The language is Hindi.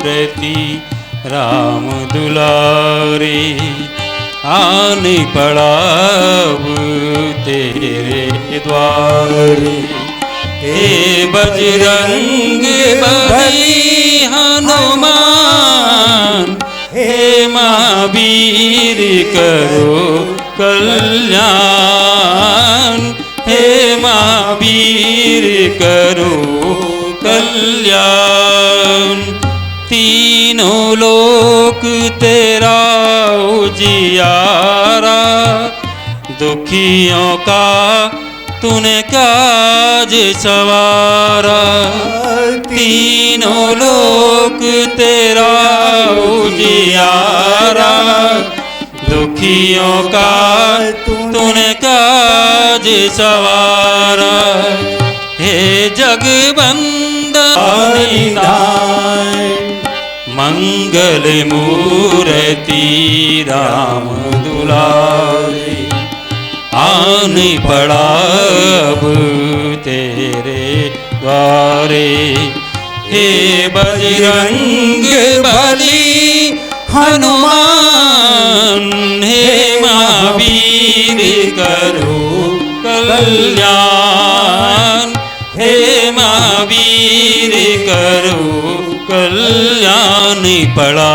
मूर्ति राम दुलारे, आने पड़ा अब तेरे द्वारे। हे बजरंग बली हनुमान, हे महावीर करो कल्याण, हे महावीर करो कल्याण। तीनों लोक तेरा उजियारा, दुखियों का तूने काज सवारा। तीनों लोक तेरा उजियारा, दुखियों का तूने काज सवारा। हे जगबंदन मंगल मूर्ति राम दुलारे, आने पड़ा अब तेरे द्वारे। हे बजरंग बली हनुमान, हे महावीर करो कल्याण, हे महावीर करो कल्याण। पड़ा